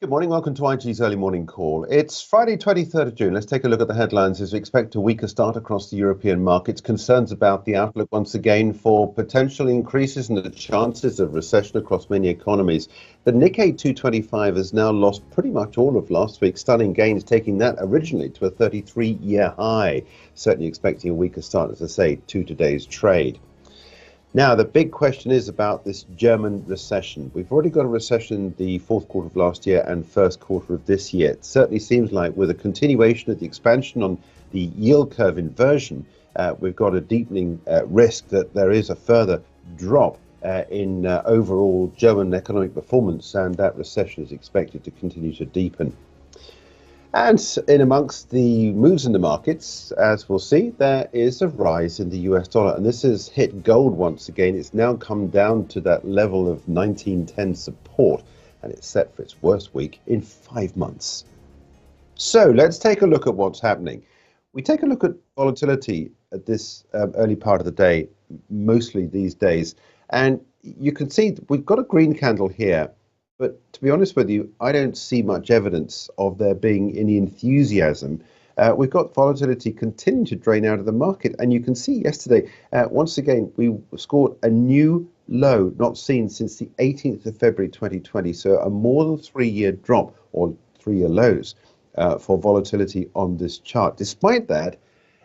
Good morning. Welcome to IG's early morning call. It's Friday, 23rd of June. Let's take a look at the headlines as we expect a weaker start across the European markets. Concerns about the outlook once again for potential increases in the chances of recession across many economies. The Nikkei 225 has now lost pretty much all of last week's stunning gains, taking that originally to a 33-year high. Certainly expecting a weaker start, as I say, to today's trade. Now, the big question is about this German recession. We've already got a recession in the fourth quarter of last year and first quarter of this year. It certainly seems like with a continuation of the expansion on the yield curve inversion, we've got a deepening risk that there is a further drop in overall German economic performance, and that recession is expected to continue to deepen. And in amongst the moves in the markets, as we'll see, there is a rise in the US dollar. And this has hit gold once again. It's now come down to that level of 1910 support, and it's set for its worst week in 5 months. So let's take a look at what's happening. We take a look at volatility at this early part of the day, mostly these days. And you can see we've got a green candle here. But to be honest with you, I don't see much evidence of there being any enthusiasm. We've got volatility continuing to drain out of the market. And you can see yesterday, once again, we scored a new low not seen since the 18th of February 2020. So a more than 3-year drop, or 3-year lows, for volatility on this chart. Despite that,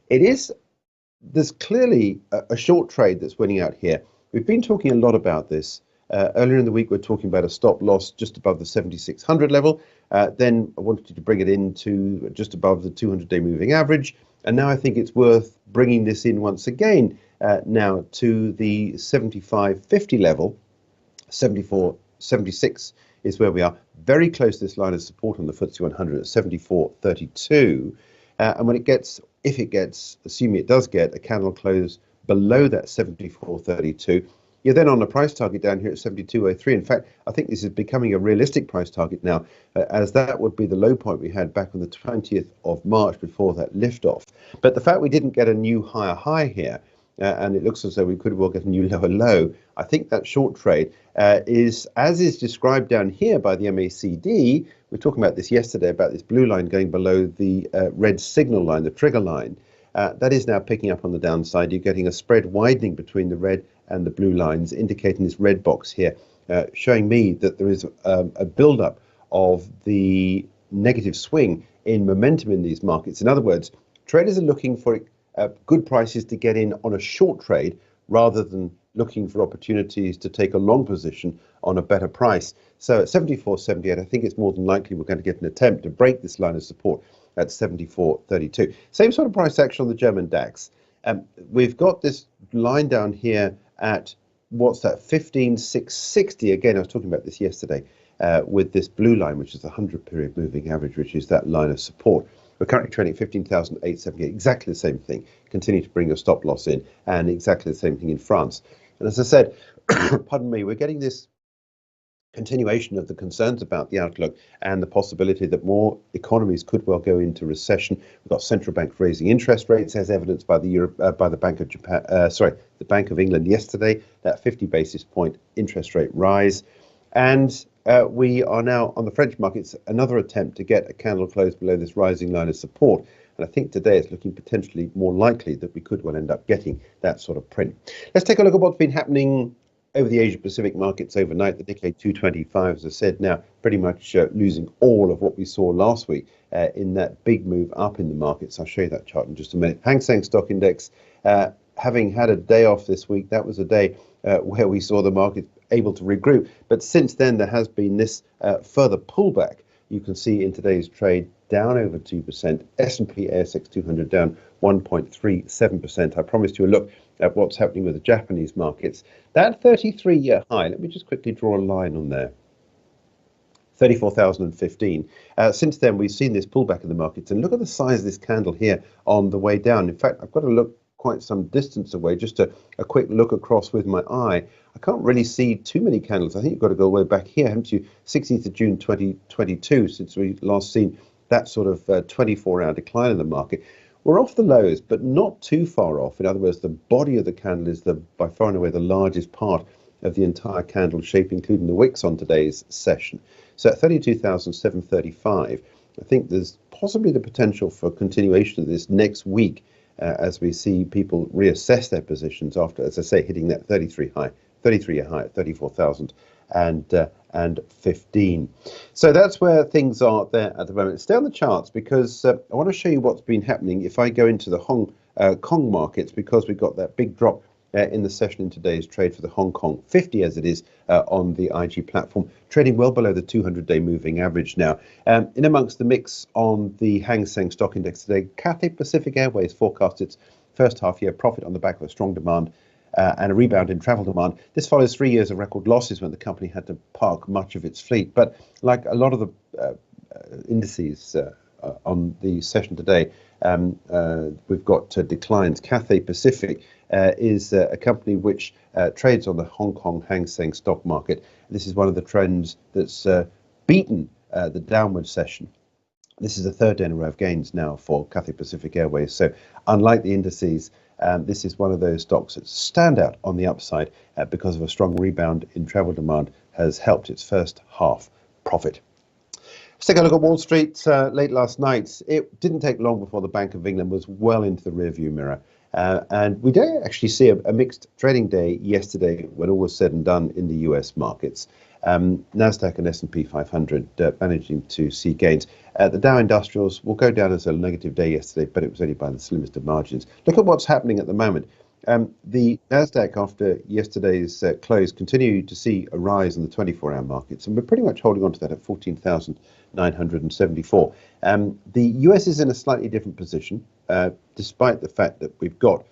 there's clearly a short trade that's winning out here. We've been talking a lot about this. Earlier in the week, we're talking about a stop loss just above the 7,600 level. Then I wanted to bring it into just above the 200-day moving average. And now I think it's worth bringing this in once again now to the 75.50 level. 74.76 is where we are. Very close to this line of support on the FTSE 100 at 74.32. And when it gets, if it gets, assuming it does get a candle close below that 74.32, you're then on a price target down here at 72.03. In fact, I think this is becoming a realistic price target now, as that would be the low point we had back on the 20th of March before that liftoff. But the fact we didn't get a new higher high here, and it looks as though we could well get a new lower low, I think that short trade is, as is described down here by the MACD. We were talking about this yesterday, about this blue line going below the red signal line, the trigger line. That is now picking up on the downside. You're getting a spread widening between the red and the blue lines, indicating this red box here, showing me that there is a build-up of the negative swing in momentum in these markets. In other words, traders are looking for good prices to get in on a short trade rather than looking for opportunities to take a long position on a better price. So at 74.78, I think it's more than likely we're going to get an attempt to break this line of support at 74.32. Same sort of price action on the German DAX. We've got this line down here at, what's that, 15,660. Again, I was talking about this yesterday with this blue line, which is the 100-period moving average, which is that line of support. We're currently trading 15,878, exactly the same thing. Continue to bring your stop loss in, and exactly the same thing in France. And as I said, pardon me, we're getting this continuation of the concerns about the outlook and the possibility that more economies could well go into recession. We've got central banks raising interest rates, as evidenced by the Bank of Japan, the Bank of England yesterday. That 50 basis point interest rate rise, and we are now on the French markets. Another attempt to get a candle close below this rising line of support. And I think today it's looking potentially more likely that we could well end up getting that sort of print. Let's take a look at what's been happening over the Asia-Pacific markets overnight. The Nikkei 225, as I said, now pretty much losing all of what we saw last week in that big move up in the markets. I'll show you that chart in just a minute. Hang Seng Stock Index, having had a day off this week, that was a day where we saw the market able to regroup. But since then, there has been this further pullback. You can see in today's trade down over 2%. S&P ASX 200 down 1.37%. I promised you a look at what's happening with the Japanese markets. That 33-year high, let me just quickly draw a line on there. 34,015. Since then, we've seen this pullback in the markets. And look at the size of this candle here on the way down. In fact, I've got to look quite some distance away, just a quick look across with my eye. I can't really see too many candles. I think you've got to go way back here, haven't you? 16th of June 2022, since we last seen that sort of 24-hour decline in the market. We're off the lows, but not too far off. In other words, the body of the candle is by far and away the largest part of the entire candle shape, including the wicks on today's session. So at 32,735, I think there's possibly the potential for continuation of this next week as we see people reassess their positions after, as I say, hitting that 33-year high at 34,015. So that's where things are there at the moment. Stay on the charts because I want to show you what's been happening if I go into the Hong Kong markets, because we've got that big drop in the session in today's trade for the Hong Kong 50 as it is on the IG platform, trading well below the 200-day moving average now. In amongst the mix on the Hang Seng Stock Index today, Cathay Pacific Airways forecast its first half-year profit on the back of a strong demand and a rebound in travel demand. This follows 3 years of record losses when the company had to park much of its fleet. But like a lot of the indices on the session today, we've got declines. Cathay Pacific is a company which trades on the Hong Kong Hang Seng stock market. This is one of the trends that's beaten the downward session. This is the third day in a row of gains now for Cathay Pacific Airways. So unlike the indices, this is one of those stocks that stand out on the upside because of a strong rebound in travel demand has helped its first half profit. Let's take a look at Wall Street late last night. It didn't take long before the Bank of England was well into the rearview mirror. And we did actually see a mixed trading day yesterday when all was said and done in the US markets. Nasdaq and S&P 500 managing to see gains. The Dow Industrials will go down as a negative day yesterday, but it was only by the slimmest of margins. Look at what's happening at the moment. The Nasdaq, after yesterday's close, continued to see a rise in the 24-hour markets, and we're pretty much holding on to that at 14,974. The US is in a slightly different position, despite the fact that we've got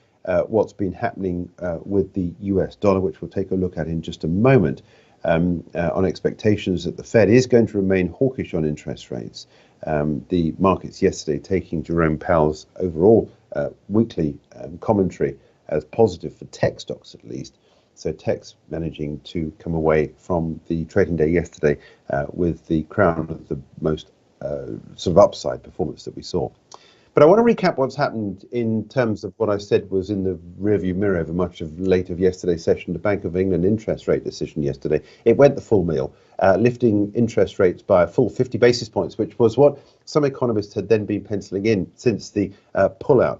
what's been happening with the US dollar, which we'll take a look at in just a moment, on expectations that the Fed is going to remain hawkish on interest rates. The markets yesterday taking Jerome Powell's overall weekly commentary as positive for tech stocks, at least. So tech's managing to come away from the trading day yesterday with the crown of the most sort of upside performance that we saw. But I want to recap what's happened in terms of what I said was in the rearview mirror over much of late of yesterday's session, the Bank of England interest rate decision yesterday. It went the full meal, lifting interest rates by a full 50 basis points, which was what some economists had then been penciling in since the pullout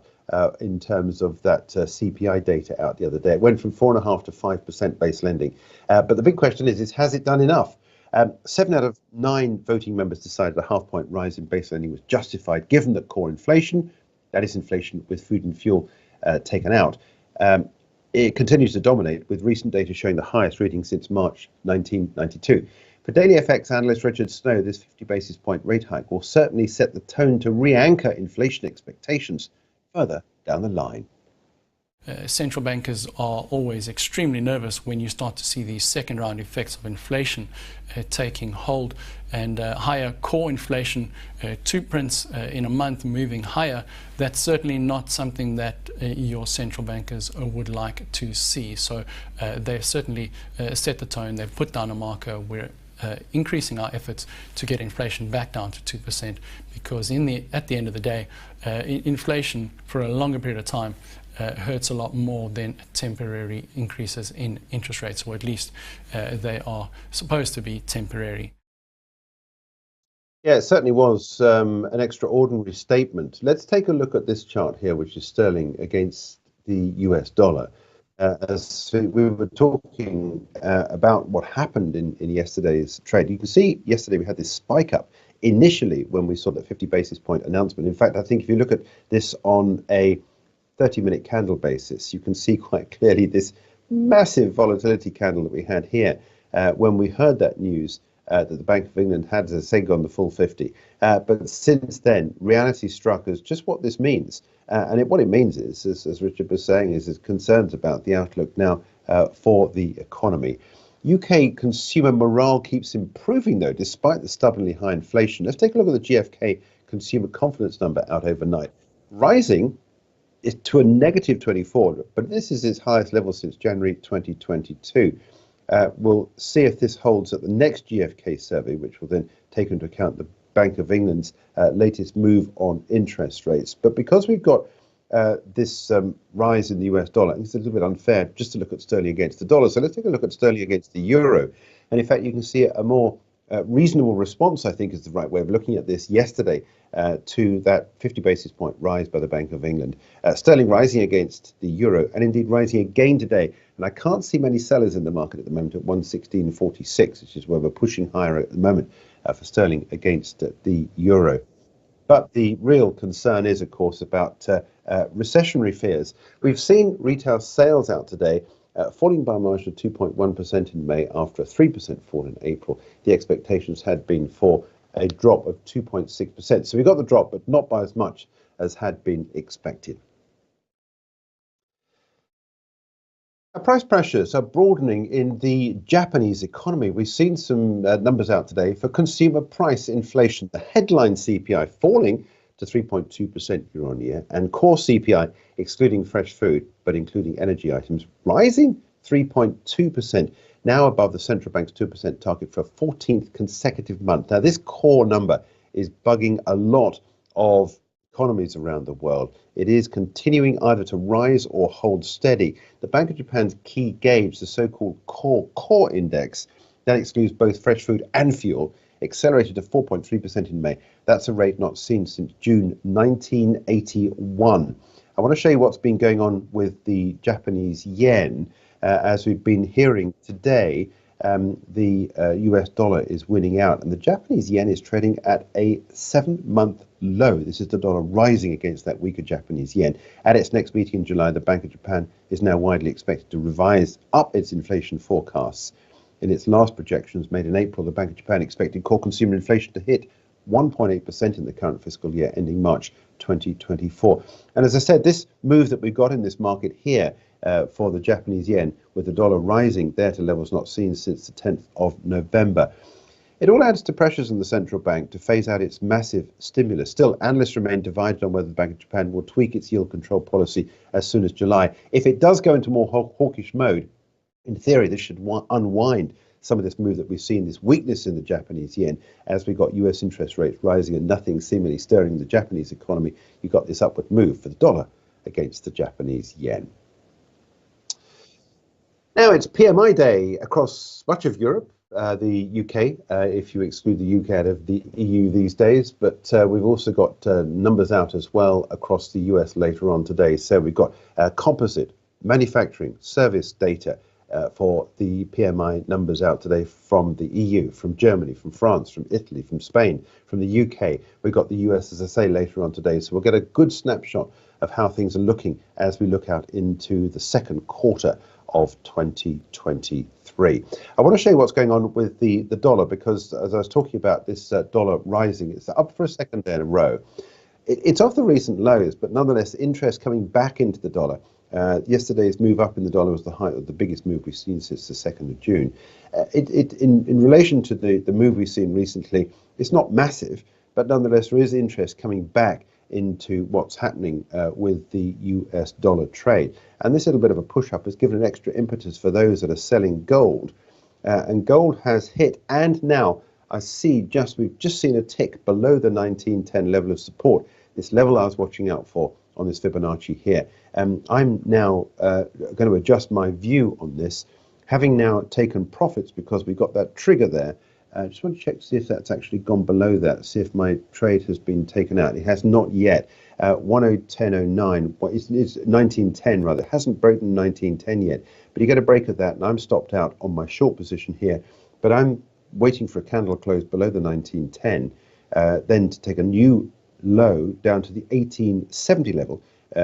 in terms of that CPI data out the other day. It went from 4.5% to 5% base lending. But the big question is has it done enough? 7 out of 9 voting members decided a half-point rise in base lending was justified, given that core inflation, that is inflation with food and fuel taken out, it continues to dominate, with recent data showing the highest reading since March 1992. For Daily FX analyst Richard Snow, this 50 basis point rate hike will certainly set the tone to re-anchor inflation expectations further down the line. Central bankers are always extremely nervous when you start to see these second round effects of inflation taking hold, and higher core inflation, 2 prints in a month moving higher. That's certainly not something that your central bankers would like to see. So they've certainly set the tone. They've put down a marker. We're increasing our efforts to get inflation back down to 2%, because at the end of the day, inflation for a longer period of time hurts a lot more than temporary increases in interest rates, or at least they are supposed to be temporary. Yeah, it certainly was an extraordinary statement. Let's take a look at this chart here, which is sterling against the US dollar. As we were talking about what happened in yesterday's trade, you can see yesterday we had this spike up initially when we saw that 50 basis point announcement. In fact, I think if you look at this on a 30-minute candle basis, you can see quite clearly this massive volatility candle that we had here when we heard that news that the Bank of England had, as I say, gone the full 50. But since then, reality struck as just what this means. And what it means is, as Richard was saying, is concerns about the outlook now for the economy. UK consumer morale keeps improving, though, despite the stubbornly high inflation. Let's take a look at the GfK consumer confidence number out overnight. Rising to a negative 24, but this is its highest level since January 2022. We'll see if this holds at the next GfK survey, which will then take into account the Bank of England's latest move on interest rates. But because we've got this rise in the US dollar, I think it's a little bit unfair just to look at sterling against the dollar. So let's take a look at sterling against the euro. And in fact, you can see a more reasonable response, I think, is the right way of looking at this yesterday to that 50 basis point rise by the Bank of England. Sterling rising against the euro and indeed rising again today. And I can't see many sellers in the market at the moment at 116.46, which is where we're pushing higher at the moment for sterling against the euro. But the real concern is, of course, about recessionary fears. We've seen retail sales out today falling by a margin of 2.1% in May after a 3% fall in April. The expectations had been for a drop of 2.6%. So we got the drop, but not by as much as had been expected. Price pressures are broadening in the Japanese economy. We've seen some numbers out today for consumer price inflation. The headline CPI falling to 3.2% year on year, and core CPI, excluding fresh food but including energy items, rising 3.2%, now above the central bank's 2% target for a 14th consecutive month. Now, this core number is bugging a lot of economies around the world. It is continuing either to rise or hold steady. The Bank of Japan's key gauge, the so-called core index, that excludes both fresh food and fuel, accelerated to 4.3% in May. That's a rate not seen since June 1981. I want to show you what's been going on with the Japanese yen. As we've been hearing today, the US dollar is winning out, and the Japanese yen is trading at a 7-month low. This is the dollar rising against that weaker Japanese yen. At its next meeting in July, the Bank of Japan is now widely expected to revise up its inflation forecasts. In its last projections made in April, the Bank of Japan expected core consumer inflation to hit 1.8% in the current fiscal year ending March 2024. And as I said, this move that we've got in this market here for the Japanese yen, with the dollar rising there to levels not seen since the 10th of November, it all adds to pressures on the central bank to phase out its massive stimulus. Still, analysts remain divided on whether the Bank of Japan will tweak its yield control policy as soon as July. If it does go into more hawkish mode, in theory, this should unwind some of this move that we've seen, this weakness in the Japanese yen, as we got US interest rates rising and nothing seemingly stirring the Japanese economy. You got this upward move for the dollar against the Japanese yen. Now it's PMI day across much of Europe, the UK, if you exclude the UK out of the EU these days, but we've also got numbers out as well across the US later on today. So we've got composite, manufacturing, service data for the PMI numbers out today from the EU, from Germany, from France, from Italy, from Spain, from the UK. We've got the US, as I say, later on today. So we'll get a good snapshot of how things are looking as we look out into the second quarter of 2023. I want to show you what's going on with the dollar, because as I was talking about this dollar rising, it's up for a second day in a row. It's off the recent lows, but nonetheless, interest coming back into the dollar. Yesterday's move up in the dollar was the height of the biggest move we've seen since the 2nd of June. In relation to the move we've seen recently, it's not massive, but nonetheless, there is interest coming back into what's happening with the US dollar trade. And this little bit of a push-up has given an extra impetus for those that are selling gold. And gold has hit, and now we've just seen a tick below the 1910 level of support, this level I was watching out for on this Fibonacci here. I'm now going to adjust my view on this, having now taken profits because we've got that trigger there. I just want to check to see if that's actually gone below that, see if my trade has been taken out. It has not yet. 10.09, it's 1910 rather. It hasn't broken 1910 yet, but you get a break of that, and I'm stopped out on my short position here, but I'm waiting for a candle close below the 1910, then to take a new low down to the 1870 level,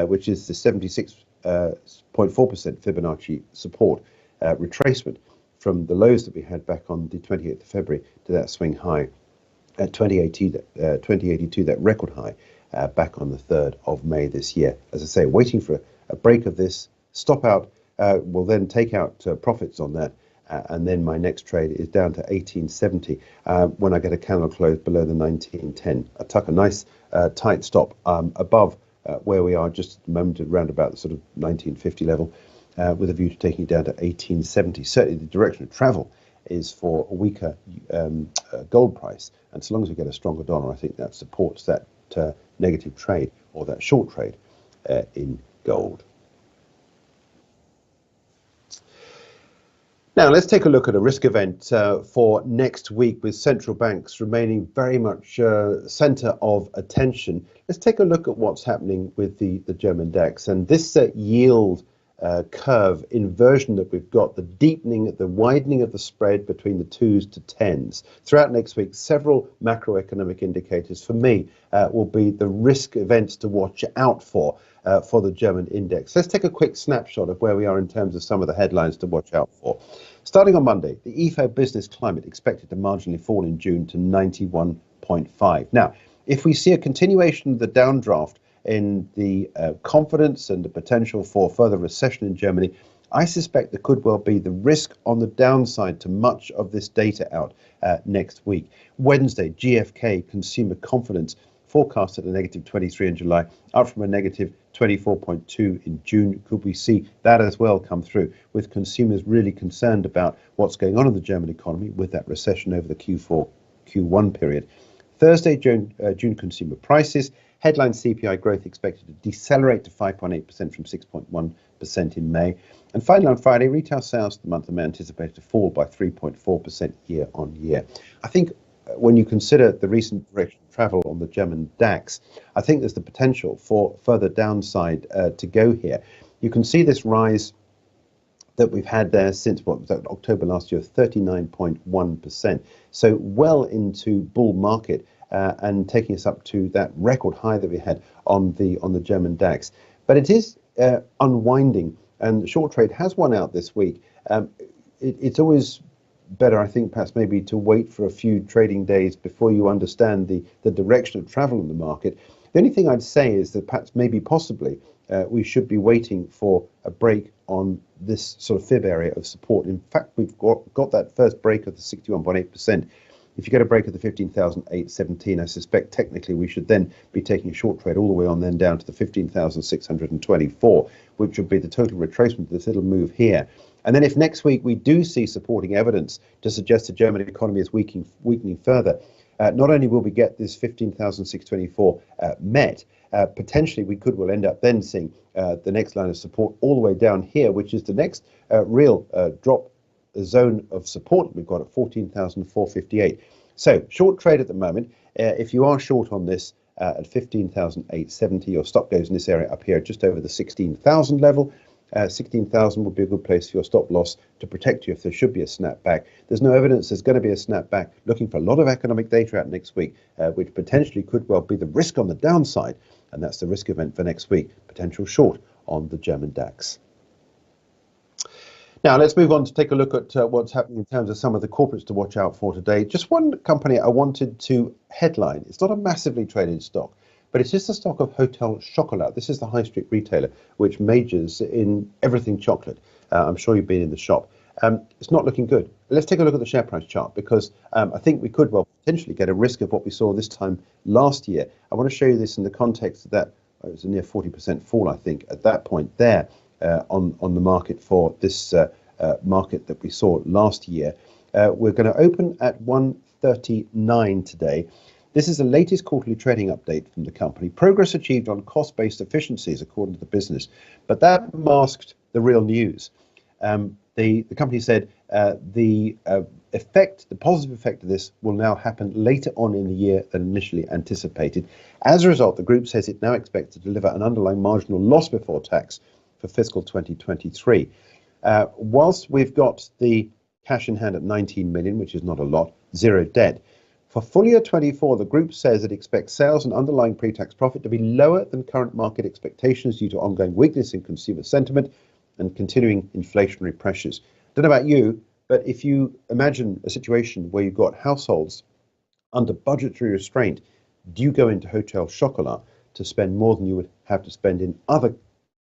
which is the 76.4% Fibonacci support retracement from the lows that we had back on the 28th of February to that swing high at 2082, that record high back on the 3rd of May this year. As I say, waiting for a break of this, stop out, will then take out profits on that, and then my next trade is down to 1870 when I get a candle close below the 1910. I tuck a nice tight stop above where we are just at the moment, around about the sort of 1950 level, with a view to taking it down to 1870. Certainly the direction of travel is for a weaker gold price, and so long as we get a stronger dollar, I think that supports that negative trade, or that short trade in gold. Now, let's take a look at a risk event for next week, with central banks remaining very much center of attention. Let's take a look at what's happening with the German DAX and this yield curve inversion that we've got, the deepening, the widening of the spread between the 2s to 10s. Throughout next week, several macroeconomic indicators for me will be the risk events to watch out for the German index. Let's take a quick snapshot of where we are in terms of some of the headlines to watch out for. Starting on Monday, the IFO business climate expected to marginally fall in June to 91.5. Now, if we see a continuation of the downdraft in the confidence and the potential for further recession in Germany, I suspect there could well be the risk on the downside to much of this data out next week. Wednesday, GfK consumer confidence forecast at a negative 23 in July, up from a negative 24.2 in June. Could we see that as well come through, with consumers really concerned about what's going on in the German economy with that recession over the Q4, Q1 period? Thursday, June consumer prices. Headline CPI growth expected to decelerate to 5.8% from 6.1% in May. And finally, on Friday, retail sales for the month of May anticipated to fall by 3.4% year on year. I think when you consider the recent direction of travel on the German DAX, I think there's the potential for further downside to go here. You can see this rise that we've had there since, what was that, October last year, 39.1%. So well into bull market and taking us up to that record high that we had on the German DAX. But it is unwinding, and short trade has won out this week. It's always better, I think, perhaps maybe to wait for a few trading days before you understand the direction of travel in the market. The only thing I'd say is that perhaps maybe possibly we should be waiting for a break on this sort of fib area of support. In fact, we've got that first break of the 61.8%. If you get a break of the 15,817, I suspect technically we should then be taking a short trade all the way on then down to the 15,624, which would be the total retracement of this little move here. And then if next week we do see supporting evidence to suggest the German economy is weakening further, not only will we get this 15,624 met, potentially we could well end up then seeing the next line of support all the way down here, which is the next real drop zone of support we've got at 14,458. So short trade at the moment. If you are short on this at 15,870, your stop goes in this area up here just over the 16,000 level. 16,000 would be a good place for your stop loss to protect you if there should be a snapback. There's no evidence there's going to be a snapback. Looking for a lot of economic data out next week, which potentially could well be the risk on the downside, and that's the risk event for next week, potential short on the German DAX. Now, let's move on to take a look at what's happening in terms of some of the corporates to watch out for today. Just one company I wanted to headline. It's not a massively traded stock, but it is the stock of Hotel Chocolat. This is the high street retailer which majors in everything chocolate. I'm sure you've been in the shop. It's not looking good. Let's take a look at the share price chart, because I think we could well potentially get a risk of what we saw this time last year. I want to show you this in the context of that. It was a near 40% fall, I think, at that point there on the market for this market that we saw last year. We're going to open at 139 today. This is the latest quarterly trading update from the company. Progress achieved on cost-based efficiencies, according to the business, but that masked the real news. The company said the positive effect of this will now happen later on in the year than initially anticipated. As a result, the group says it now expects to deliver an underlying marginal loss before tax for fiscal 2023. Whilst we've got the cash in hand at 19 million, which is not a lot, zero debt. For full year 24, the group says it expects sales and underlying pre-tax profit to be lower than current market expectations due to ongoing weakness in consumer sentiment and continuing inflationary pressures. Don't know about you, but if you imagine a situation where you've got households under budgetary restraint, do you go into Hotel Chocolat to spend more than you would have to spend in other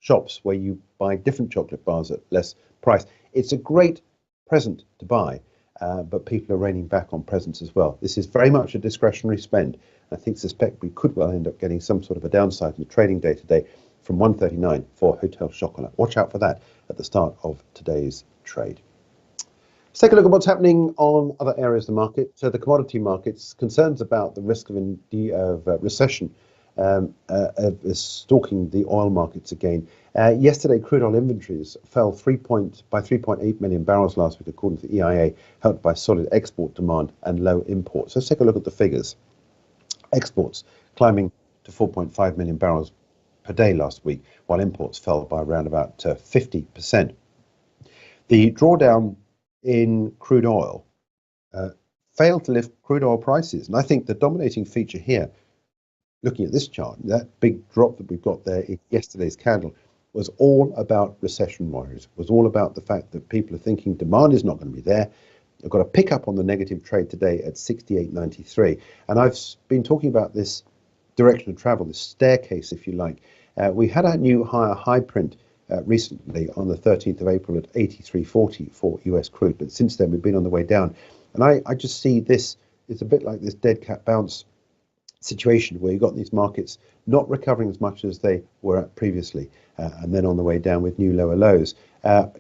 shops where you buy different chocolate bars at less price? It's a great present to buy, but people are reining back on presents as well. This is very much a discretionary spend. I suspect we could well end up getting some sort of a downside in the trading day today from 139 for Hotel Chocolat. Watch out for that at the start of today's trade. Let's take a look at what's happening on other areas of the market. So the commodity markets, concerns about the risk of recession stalking the oil markets again. Yesterday, crude oil inventories fell by 3.8 million barrels last week, according to the EIA, helped by solid export demand and low imports. Let's take a look at the figures. Exports climbing to 4.5 million barrels per day last week, while imports fell by around about 50%. The drawdown in crude oil failed to lift crude oil prices. And I think the dominating feature here, looking at this chart, that big drop that we've got there in yesterday's candle, was all about recession worries, was all about the fact that people are thinking demand is not going to be there. I've got a pick up on the negative trade today at 68.93. And I've been talking about this direction of travel, this staircase, if you like. We had our new higher high print recently on the 13th of April at 83.40 for US crude. But since then, we've been on the way down. And I just see this, it's a bit like this dead cat bounce situation where you've got these markets not recovering as much as they were at previously, and then on the way down with new lower lows.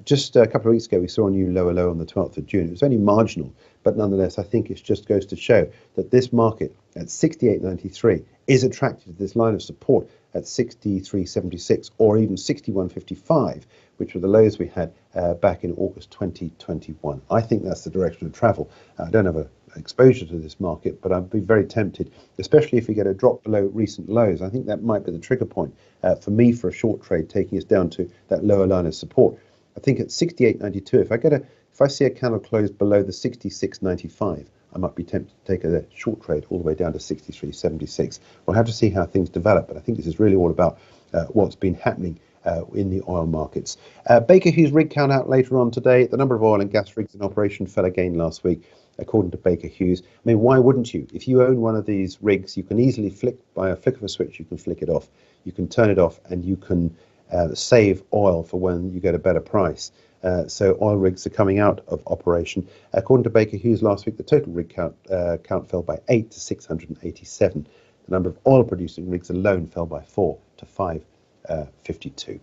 Just a couple of weeks ago, we saw a new lower low on the 12th of June. It was only marginal, but nonetheless, I think it just goes to show that this market at 68.93 is attracted to this line of support at 63.76 or even 61.55, which were the lows we had back in August 2021. I think that's the direction of travel. I don't have exposure to this market, but I'd be very tempted, especially if we get a drop below recent lows. I think that might be the trigger point for me for a short trade, taking us down to that lower line of support. I think at 68.92, if I see a candle close below the 66.95, I might be tempted to take a short trade all the way down to 63.76. We'll have to see how things develop, but I think this is really all about what's been happening in the oil markets. Baker Hughes rig count out later on today. The number of oil and gas rigs in operation fell again last week, according to Baker Hughes. I mean, why wouldn't you? If you own one of these rigs, you can easily by a flick of a switch, you can flick it off. You can turn it off and you can save oil for when you get a better price. So oil rigs are coming out of operation. According to Baker Hughes last week, the total rig count fell by 8 to 687. The number of oil producing rigs alone fell by 4 to 552.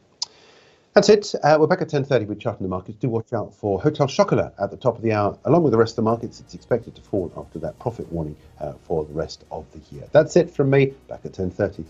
That's it. We're back at 10:30 with Charting the Markets. Do watch out for Hotel Chocolat at the top of the hour. Along with the rest of the markets, it's expected to fall after that profit warning for the rest of the year. That's it from me. Back at 10:30.